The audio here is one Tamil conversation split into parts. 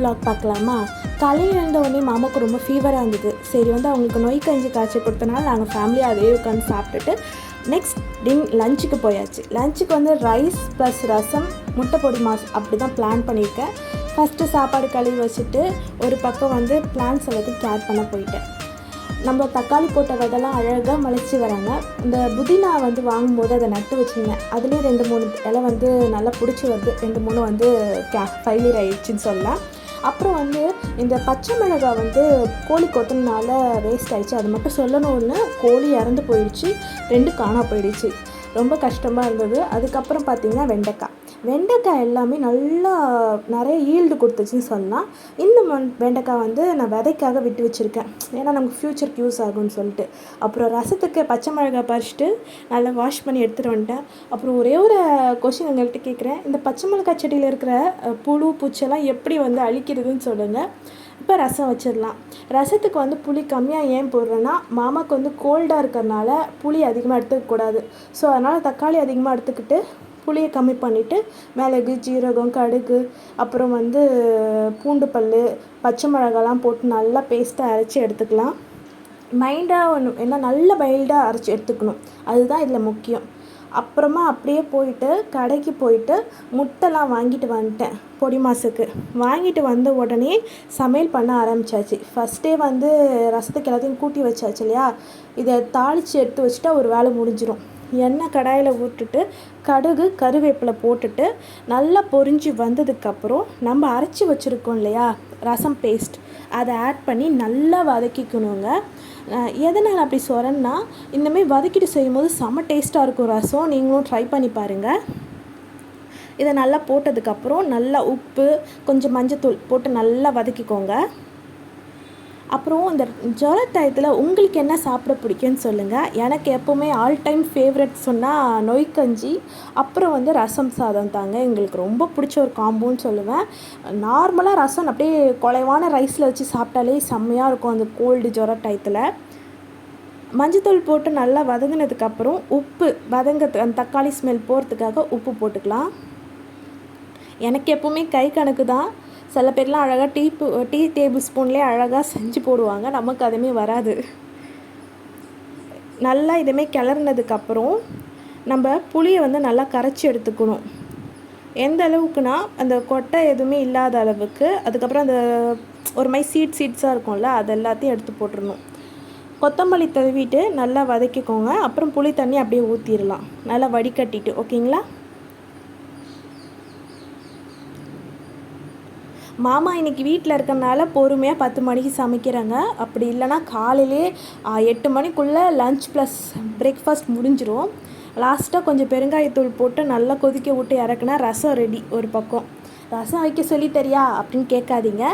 vlog பார்க்கலாமா? காலையில் எழுந்த உடனே மாமாவுக்கு ரொம்ப ஃபீவராக இருந்தது. சரி அவங்களுக்கு நொய் கஞ்சி காய்ச்சி கொடுத்தனால நாங்கள் ஃபேமிலியாக அதே உட்காந்து சாப்பிட்டுட்டு நெக்ஸ்ட் லஞ்சுக்கு போயாச்சு. லஞ்சுக்கு ரைஸ் ப்ளஸ் ரசம், முட்டை பொடி மாஸ் அப்படி தான் பிளான் பண்ணியிருக்கேன். ஃபஸ்ட்டு சாப்பாடு கழுவி வச்சுட்டு ஒரு பக்கம் பிளான்ஸ் எல்லாத்தையும் கேர் பண்ண போயிட்டேன். நம்ம தக்காளி போட்ட விதைலாம் அழகாக முளைச்சி வராங்க. இந்த புதினா வாங்கும்போது அதை நட்டு வச்சுருந்தேன். அதுலேயே 2-3 இலை நல்லா பிடிச்சி வருது. 2-3 ஃபெயிலியர் ஆகிடுச்சின்னு சொல்லலாம். அப்புறம் இந்த பச்சை மிளகாய் கோழி கொத்துனால வேஸ்ட் ஆகிடுச்சு. அது மட்டும் சொல்லணும்னு கோழி இறந்து போயிடுச்சு, 2 காணா போயிடுச்சு. ரொம்ப கஷ்டமாக இருந்தது. அதுக்கப்புறம் பார்த்திங்கன்னா வெண்டைக்காய் எல்லாமே நல்லா நிறைய ஈல்டு கொடுத்துச்சின்னு சொல்லலாம். இந்த வெண்டைக்காய் நான் விதைக்காக விட்டு வச்சுருக்கேன், ஏன்னா நமக்கு ஃப்யூச்சருக்கு யூஸ் ஆகும்னு சொல்லிட்டு. அப்புறம் ரசத்துக்கு பச்சை மிளகாய் பறிச்சுட்டு நல்லா வாஷ் பண்ணி எடுத்துகிட்டு வந்துட்டேன். அப்புறம் ஒரே ஒரு கொஷின் உங்கள்கிட்ட கேட்குறேன். இந்த பச்சை மிளகாய் செடியில் இருக்கிற புழு பூச்செல்லாம் எப்படி அழிக்கிறதுன்னு சொல்லுங்கள். இப்போ ரசம் வச்சிடலாம். ரசத்துக்கு புளி கம்மியாக ஏன் போடுறேன்னா, மாமாவுக்கு கோல்டாக இருக்கிறதுனால புளி அதிகமாக எடுத்துக்கக்கூடாது. ஸோ அதனால் தக்காளி அதிகமாக எடுத்துக்கிட்டு புளியை கம்மி பண்ணிவிட்டு மிளகு, ஜீரகம், கடுகு, அப்புறம் பூண்டு பல், பச்சை மிளகாலாம் போட்டு நல்லா பேஸ்ட்டாக அரைச்சி எடுத்துக்கலாம். நல்லா மைல்டாக அரைச்சி எடுத்துக்கணும், அதுதான் இதில் முக்கியம். அப்புறமா அப்படியே போயிட்டு கடைக்கு போயிட்டு முட்டைலாம் வாங்கிட்டு வந்துட்டேன். பொடி மாசுக்கு வாங்கிட்டு வந்த உடனே சமையல் பண்ண ஆரம்பித்தாச்சு. ஃபஸ்ட்டே ரசத்துக்கு எல்லாத்தையும் கூட்டி வச்சாச்சு இல்லையா, இதை தாளித்து எடுத்து வச்சுட்டா ஒரு வேலை முடிஞ்சிடும். எண்ணெய் கடாயில் ஊற்றிட்டு கடுகு, கருவேப்பிலை போட்டுட்டு நல்லா பொரிஞ்சு வந்ததுக்கப்புறம் நம்ம அரைச்சி வச்சுருக்கோம் இல்லையா ரசம் பேஸ்ட், அதை ஆட் பண்ணி நல்லா வதக்கிக்கணுங்க. எதனால் அப்படி சொல்கிறேன்னா, இந்தமாதிரி வதக்கிட்டு செய்யும்போது செம்ம டேஸ்ட்டாக இருக்கும் ரசம். நீங்களும் ட்ரை பண்ணி பாருங்கள். இதை நல்லா போட்டதுக்கப்புறம் நல்லா உப்பு, கொஞ்சம் மஞ்சத்தூள் போட்டு நல்லா வதக்கிக்கோங்க. அப்புறம் இந்த ஜுர டயத்தில் உங்களுக்கு என்ன சாப்பிட பிடிக்கும்னு சொல்லுங்கள். எனக்கு எப்போவுமே ஆல் டைம் ஃபேவரட் சொன்னால் நொய்க்கஞ்சி, அப்புறம் ரசம் சாதம் தாங்க எங்களுக்கு ரொம்ப பிடிச்ச ஒரு காம்போன்னு சொல்லுவேன். நார்மலாக ரசம் அப்படியே குறைவான ரைஸில் வச்சு சாப்பிட்டாலே செம்மையாக இருக்கும் அந்த கோல்டு ஜுர டயத்தில். மஞ்சத்தூள் போட்டு நல்லா வதங்கினதுக்கப்புறம் உப்பு அந்த தக்காளி ஸ்மெல் போகிறதுக்காக உப்பு போட்டுக்கலாம். எனக்கு எப்போவுமே கை கணக்கு தான். சில பேர்லாம் அழகாக டீ டேபிள் ஸ்பூன்லேயே அழகாக செஞ்சு போடுவாங்க, நமக்கு அதுவுமே வராது. நல்லா இதுமாரி கிளறினதுக்கப்புறம் நம்ம புளியை நல்லா கரைச்சி எடுத்துக்கணும். எந்த அளவுக்குனா, அந்த கொட்டை எதுவுமே இல்லாத அளவுக்கு. அதுக்கப்புறம் அந்த ஒரு மாதிரி சீட்ஸாக இருக்கும்ல, அது எல்லாத்தையும் எடுத்து போட்டுடணும். கொத்தமல்லி தழுவிட்டு நல்லா வதக்கிக்கோங்க. அப்புறம் புளி தண்ணி அப்படியே ஊற்றிடலாம், நல்லா வடிகட்டிட்டு. ஓகேங்களா? மாமா இன்றைக்கி வீட்டில் இருக்கிறனால பொறுமையாக 10 மணிக்கு சமைக்கிறாங்க. அப்படி இல்லைனா காலையிலே 8 மணிக்குள்ளே லன்ச் ப்ளஸ் பிரேக்ஃபாஸ்ட் முடிஞ்சிடும். லாஸ்ட்டாக கொஞ்சம் பெருங்காயத்தூள் போட்டு நல்லா கொதிக்க விட்டு இறக்குனா ரசம் ரெடி. ஒரு பக்கம் ரசம் வைக்க சொல்லி தெரியா அப்படின்னு கேட்காதீங்க.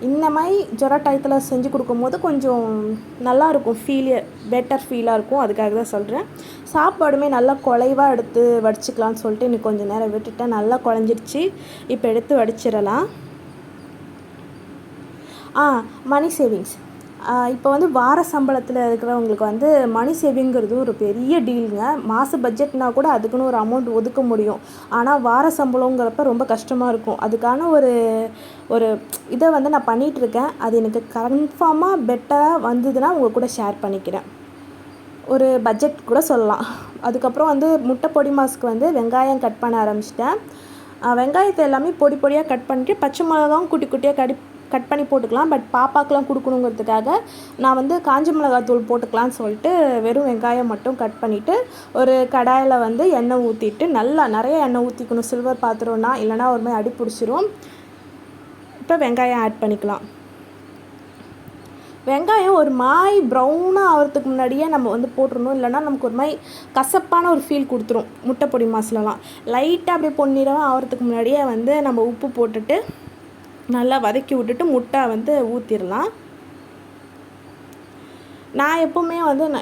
இந்த மாதிரி ஜுர டயத்தில் செஞ்சு கொடுக்கும்போது கொஞ்சம் நல்லாயிருக்கும், பெட்டர் ஃபீலாக இருக்கும். அதுக்காக தான் சொல்கிறேன். சாப்பாடுமே நல்லா குலைவாக எடுத்து வடிச்சிக்கலான்னு சொல்லிட்டு இன்னைக்கு கொஞ்சம் நேரம் விட்டுட்டேன். நல்லா குழஞ்சிருச்சு. இப்போ எடுத்து வடிச்சிடலாம். மணி சேவிங்ஸ். இப்போ வார சம்பளத்தில் இருக்கிறவங்களுக்கு மணி சேவிங்கிறது ஒரு பெரிய டீலுங்க. மாத பட்ஜெட்னா கூட அதுக்குன்னு ஒரு அமௌண்ட் ஒதுக்க முடியும். ஆனால் வார சம்பளங்கிறப்ப ரொம்ப கஷ்டமாக இருக்கும். அதுக்கான ஒரு இதை நான் பண்ணிகிட்ருக்கேன். அது எனக்கு கன்ஃபார்மாக பெட்டராக வந்ததுன்னா உங்கள் கூட ஷேர் பண்ணிக்கிறேன். ஒரு பட்ஜெட் கூட சொல்லலாம். அதுக்கப்புறம் முட்டை பொடி மாஸ்க்கு வெங்காயம் கட் பண்ண ஆரம்பிச்சிட்டேன். வெங்காயத்தை எல்லாமே பொடி பொடியாக கட் பண்ணிவிட்டு பச்சை மிளகாவும் குட்டி குட்டியாக கட் பண்ணி போட்டுக்கலாம். பட் பாப்பாக்கெலாம் கொடுக்கணுங்கிறதுக்காக நான் காஞ்ச மிளகாத்தூள் போட்டுக்கலான்னு சொல்லிட்டு வெறும் வெங்காயம் மட்டும் கட் பண்ணிவிட்டு ஒரு கடாயில் எண்ணெய் ஊற்றிட்டு நிறைய எண்ணெய் ஊற்றிக்கணும். சில்வர் பாத்திரம்னா, இல்லைனா ஒரு மாதிரி அடி பிடிச்சிரும். இப்போ வெங்காயம் ஆட் பண்ணிக்கலாம். வெங்காயம் ஒரு மாதிரி ப்ரௌனாக ஆகிறதுக்கு முன்னாடியே நம்ம போட்டுடணும். இல்லைனா நமக்கு ஒரு மாதிரி கசப்பான ஒரு ஃபீல் கொடுத்துரும். முட்டை பொடி மாஸ்லலாம் லைட்டாக அப்படியே பொன்னிறமாக ஆகிறதுக்கு முன்னாடியே நம்ம உப்பு போட்டுட்டு நல்லா வதக்கி விட்டுட்டு முட்டை ஊற்றிடலாம். நான் எப்போவுமே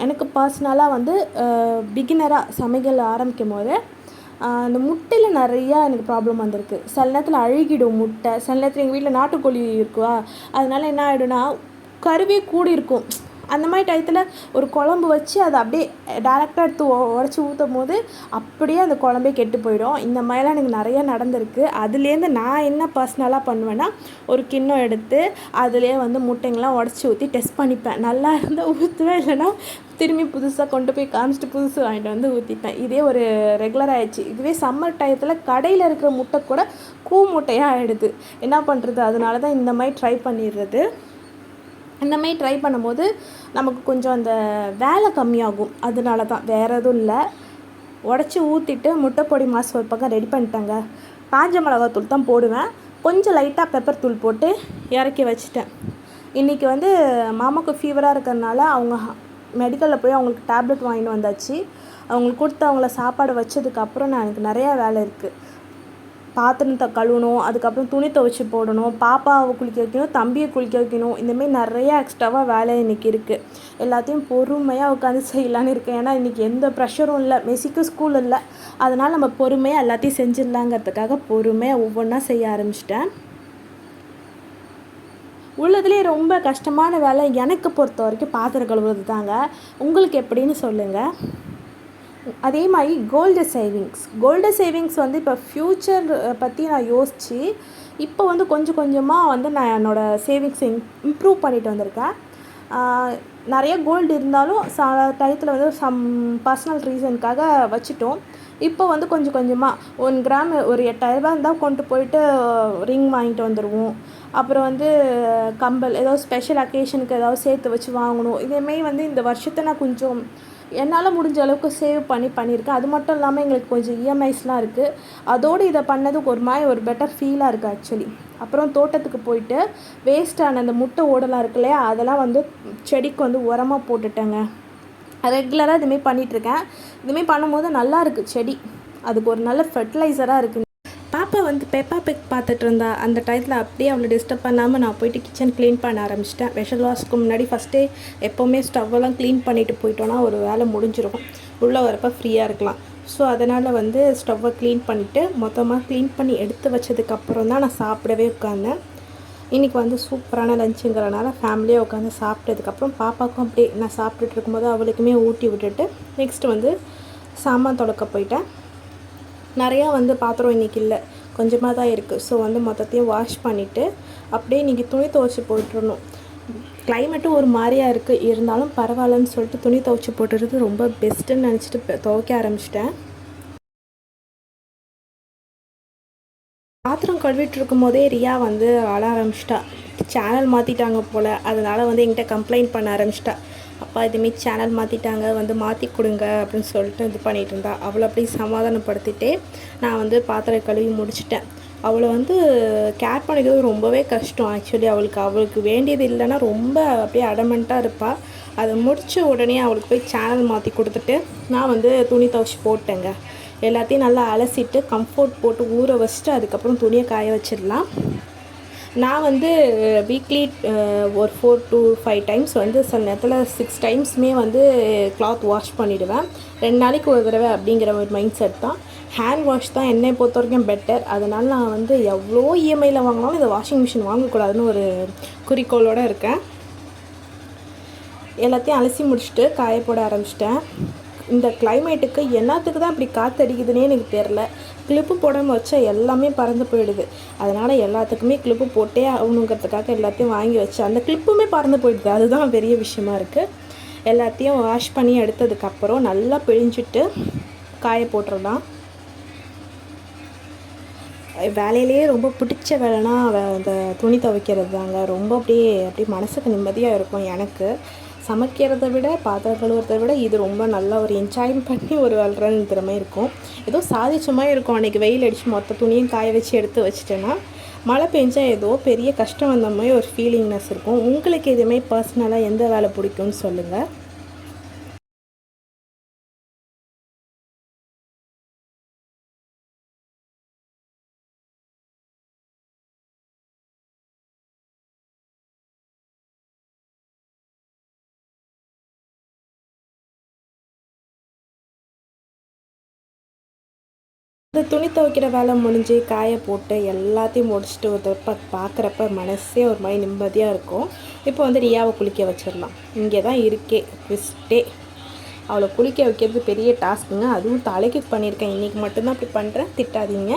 எனக்கு பர்சனலாக பிகினராக சமையல் ஆரம்பிக்கும் போது அந்த முட்டையில் நிறையா எனக்கு ப்ராப்ளம் வந்திருக்கு. சில நேரத்தில் அழுகிடும் முட்டை. சில நேரத்தில் எங்கள் வீட்டில் நாட்டுக்கோழி இருக்குவா, அதனால என்ன ஆகிடும்னா கருவே கூடி இருக்கும். அந்த மாதிரி டயத்தில் ஒரு குழம்பு வச்சு அதை அப்படியே டேரெக்டாக எடுத்து உடச்சி ஊற்றும் போது அப்படியே அந்த குழம்பே கெட்டு போயிடும். இந்த மாதிரிலாம் எனக்கு நிறையா நடந்திருக்கு. அதுலேருந்து நான் என்ன பர்சனலாக பண்ணுவேன்னா, ஒரு கிண்ணம் எடுத்து அதுலேயே வந்து முட்டைங்கள்லாம் உடச்சி ஊற்றி டெஸ்ட் பண்ணிப்பேன். நல்லா இருந்தால் ஊற்றுவேன், இல்லைன்னா திரும்பி புதுசாக கொண்டு போய் காமிச்சிட்டு புதுசு வாங்கிட்டு வந்து ஊற்றிப்பேன். இதே ஒரு ரெகுலர் ஆகிடுச்சு. இதுவே சம்மர் டயத்தில் கடையில் இருக்கிற முட்டை கூட முட்டையாக ஆகிடுது. என்ன பண்ணுறது? அதனால தான் இந்த மாதிரி ட்ரை பண்ணிடுறது. இந்த மாதிரி ட்ரை பண்ணும்போது நமக்கு கொஞ்சம் அந்த வேலை கம்மியாகும். அதனால தான், வேறு எதுவும் இல்லை. உடச்சி ஊற்றிட்டு முட்டை பொடி மாஸ் ஒரு பக்கம் ரெடி பண்ணிட்டேங்க. காஞ்ச மிளகாத்தூள் தான் போடுவேன். கொஞ்சம் லைட்டாக பெப்பர் தூள் போட்டு இறக்கி வச்சுட்டேன். இன்றைக்கி வந்து மாமாவுக்கு ஃபீவராக இருக்கிறதுனால அவங்க மெடிக்கலில் போய் அவங்களுக்கு டேப்லெட் வாங்கிட்டு வந்தாச்சு. அவங்களுக்கு கொடுத்து அவங்கள சாப்பாடு வச்சதுக்கப்புறம் எனக்கு நிறையா வேலை இருக்குது. பாத்திரத்தை கழுவணும், அதுக்கப்புறம் துணி துவைச்சி போடணும், பாப்பாவை குளிக்க வைக்கணும், தம்பியை குளிக்க வைக்கணும். இந்தமாரி நிறையா எக்ஸ்ட்ராவாக வேலை இன்றைக்கி இருக்குது. எல்லாத்தையும் பொறுமையாக உட்காந்து செய்யலான்னு இருக்கேன். ஏன்னா இன்றைக்கி எந்த ப்ரெஷரும் இல்லை, மெஸ்ஸிக்கு ஸ்கூல் இல்லை. அதனால் நம்ம பொறுமையாக எல்லாத்தையும் செஞ்சிடலாங்கிறதுக்காக பொறுமையாக ஒவ்வொன்றா செய்ய ஆரம்பிச்சிட்டேன். உள்ளதுலேயே ரொம்ப கஷ்டமான வேலை எனக்கு பொறுத்த வரைக்கும் பாத்திரம் கழுவுறது தாங்க. உங்களுக்கு எப்படின்னு சொல்லுங்கள். அதே மாதிரி கோல்டு சேவிங்ஸ் வந்து இப்போ ஃப்யூச்சர் பற்றி நான் யோசித்து இப்போ வந்து கொஞ்சம் கொஞ்சமாக வந்து நான் என்னோடய சேவிங்ஸை இம்ப்ரூவ் பண்ணிட்டு வந்திருக்கேன். நிறைய கோல்டு இருந்தாலும் டயத்தில் வந்து சம் பர்சனல் ரீசனுக்காக வச்சுட்டோம். இப்போ வந்து கொஞ்சம் கொஞ்சமாக 1 கிராம் ஒரு 8000 இருந்தால் கொண்டு போயிட்டு ரிங் வாங்கிட்டு வந்துடுவோம். அப்புறம் வந்து கம்பல் ஏதாவது ஸ்பெஷல் அக்கேஷனுக்கு ஏதாவது சேர்த்து வச்சு வாங்கணும். இதேமாரி வந்து இந்த வருஷத்தை நான் கொஞ்சம் என்னால் முடிஞ்ச அளவுக்கு சேவ் பண்ணியிருக்கேன். அது மட்டும் இல்லாமல் எங்களுக்கு கொஞ்சம் இஎம்ஐஸ்லாம் இருக்குது. அதோடு இதை பண்ணதுக்கு ஒரு பெட்டர் ஃபீலாக இருக்குது ஆக்சுவலி. அப்புறம் தோட்டத்துக்கு போயிட்டு வேஸ்ட்டான அந்த முட்டை ஓடலாம் இருக்கு இல்லையா, அதெல்லாம் வந்து செடிக்கு வந்து உரமாக போட்டுட்டேங்க. ரெகுலராக இதுமாரி பண்ணிகிட்ருக்கேன். இதுமாரி பண்ணும்போது நல்லா இருக்குது செடி. அதுக்கு ஒரு நல்ல ஃபெர்டிலைசராக இருக்குது. பாப்பா வந்து பெப்பா பிக் பார்த்துட்டு இருந்தா. அந்த டயத்தில் அப்படியே அவளை டிஸ்டர்ப் பண்ணாமல் நான் போயிட்டு கிச்சன் க்ளீன் பண்ண ஆரம்பிச்சிட்டேன். வெஷல் வாஷ்க்கு முன்னாடி ஃபஸ்ட்டே எப்போவுமே ஸ்டவ்வெல்லாம் க்ளீன் பண்ணிவிட்டு போயிட்டோன்னா ஒரு வேலை முடிஞ்சிடும். உள்ளே வரப்போ ஃப்ரீயாக இருக்கலாம். ஸோ அதனால் வந்து ஸ்டவ்வை க்ளீன் பண்ணிவிட்டு மொத்தமாக க்ளீன் பண்ணி எடுத்து வச்சதுக்கப்புறம் தான் நான் சாப்பிடவே உட்காந்தேன். இன்றைக்கி வந்து சூப்பரான லஞ்சுங்கிறனால ஃபேமிலியாக உட்காந்து சாப்பிட்டதுக்கப்புறம் பாப்பாவுக்கும் அப்படியே நான் சாப்பிட்டுட்டு இருக்கும்போது அவளுக்குமே ஊட்டி விட்டுட்டு நெக்ஸ்ட்டு வந்து சாமான் துலக்க போயிட்டேன். நிறையா வந்து பாத்திரம் இன்றைக்கி இல்லை, கொஞ்சமாக தான் இருக்குது. ஸோ வந்து மொத்தத்தையும் வாஷ் பண்ணிவிட்டு அப்படியே இன்றைக்கி துணி துவைச்சி போட்டுடணும். கிளைமேட்டும் ஒரு மாதிரியாக இருக்குது, இருந்தாலும் பரவாயில்லன்னு சொல்லிட்டு துணி துவைச்சி போட்டுறது ரொம்ப பெஸ்ட்டுன்னு நினச்சிட்டு துவைக்க ஆரம்பிச்சிட்டேன். பாத்திரம் கழுவிட்டு இருக்கும் போதே ரியா வந்து அழ ஆரம்பிச்சிட்டா. சேனல் மாற்றிட்டாங்க போல், அதனால் வந்து என்கிட்ட கம்ப்ளைண்ட் பண்ண ஆரம்பிச்சிட்டா. அப்பா இதுமாரி சேனல் மாற்றிட்டாங்க, வந்து மாற்றி கொடுங்க அப்படின்னு சொல்லிட்டு இது பண்ணிகிட்டு இருந்தா. அவளை அப்படியே சமாதானப்படுத்திட்டே நான் வந்து பாத்திரம் கழுவி முடிச்சிட்டேன். அவளை வந்து கேர் பண்ணிக்கிறது ரொம்பவே கஷ்டம் ஆக்சுவலி. அவளுக்கு வேண்டியது இல்லைன்னா ரொம்ப அப்படியே அடமெண்ட்டாக இருப்பாள். அதை முடித்த உடனே அவளுக்கு போய் சேனல் மாற்றி கொடுத்துட்டு நான் வந்து துணி துவைச்சி போட்டேங்க. எல்லாத்தையும் நல்லா அலசிட்டு கம்ஃபோர்ட் போட்டு ஊற வச்சுட்டு அதுக்கப்புறம் துணியை காய வச்சிடலாம். நான் வந்து வீக்லி ஒரு 4 to 5 டைம்ஸ் வந்து சில நேரத்தில் 6 டைம்ஸுமே வந்து கிளாத் வாஷ் பண்ணிவிடுவேன். 2 நாளைக்கு ஒரு தடவை அப்படிங்கிற ஒரு மைண்ட் செட் தான். ஹேண்ட் வாஷ் தான் என்னை பொறுத்த வரைக்கும் பெட்டர். அதனால் நான் வந்து எவ்வளோ இஎம்ஐயில் வாங்கினாலும் இந்த வாஷிங் மிஷின் வாங்கக்கூடாதுன்னு ஒரு குறிக்கோளோடு இருக்கேன். எல்லாத்தையும் அலசி முடிச்சுட்டு காய போட ஆரம்பிச்சிட்டேன். இந்த கிளைமேட்டுக்கு என்னத்துக்கு தான் இப்படி காற்றடிக்குதுன்னே எனக்கு தெரில. கிளிப்பு போடாமல் வச்சா எல்லாமே பறந்து போயிடுது. அதனால் எல்லாத்துக்குமே கிளிப்பு போட்டே ஆகணுங்கிறதுக்காக எல்லாத்தையும் வாங்கி வச்சேன். அந்த கிளிப்புமே பறந்து போயிடுது. அதுதான் பெரிய விஷயமா இருக்குது. எல்லாத்தையும் வாஷ் பண்ணி எடுத்ததுக்கப்புறம் நல்லா பிழிஞ்சிட்டு காய போட்டுடலாம். வேலையிலேயே ரொம்ப பிடிச்ச வேலைனா அந்த துணி துவைக்கிறது தாங்க. ரொம்ப அப்படியே மனசுக்கு நிம்மதியாக இருக்கும். எனக்கு சமைக்கிறத விட பாத்திரம் கழுவுறதை விட இது ரொம்ப நல்லா ஒரு என்ஜாய் பண்ணி ஒரு வேலைன்னு திறமை இருக்கும். ஏதோ சாதிச்ச மாதிரி இருக்கும். அன்றைக்கி வெயில் அடித்து மொத்த துணியும் காய வச்சு எடுத்து வச்சுட்டேன்னா மழை பெஞ்சால் ஏதோ பெரிய கஷ்டம் வந்த மாதிரி ஒரு ஃபீலிங்னஸ் இருக்கும். உங்களுக்கு எதுவுமே பர்சனலாக எந்த வேலை பிடிக்கும்னு சொல்லுங்கள். இந்த துணி துவைக்கிற வேலை முடிஞ்சு காய போட்டு எல்லாத்தையும் முடிச்சுட்டு ஒரு பார்க்குறப்ப மனசே ஒரு மாதிரி நிம்மதியாக இருக்கும். இப்போ வந்து ரியாவை குளிக்க வச்சிடலாம். இங்கே தான் இருக்கே ட்விஸ்ட்டே. அவளை குளிக்க வைக்கிறது பெரிய டாஸ்க்குங்க. அதுவும் தலைக்கு பண்ணியிருக்கேன். இன்றைக்கி மட்டும்தான் அப்படி பண்ணுறேன், திட்டாதீங்க.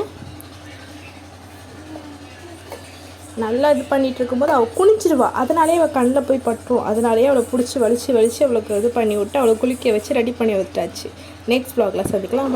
நல்லா இது பண்ணிகிட்டு இருக்கும்போது அவள் குளிச்சிடுவா. அதனாலே அவள் கண்ணில் போய் பட்டுரும். அதனாலே அவளை பிடிச்சி வலிச்சு அவளுக்கு இது பண்ணி விட்டு அவளை குளிக்க வச்சு ரெடி பண்ணி வச்சாச்சு. நெக்ஸ்ட் வ்ளாகில் சந்திக்கலாம்.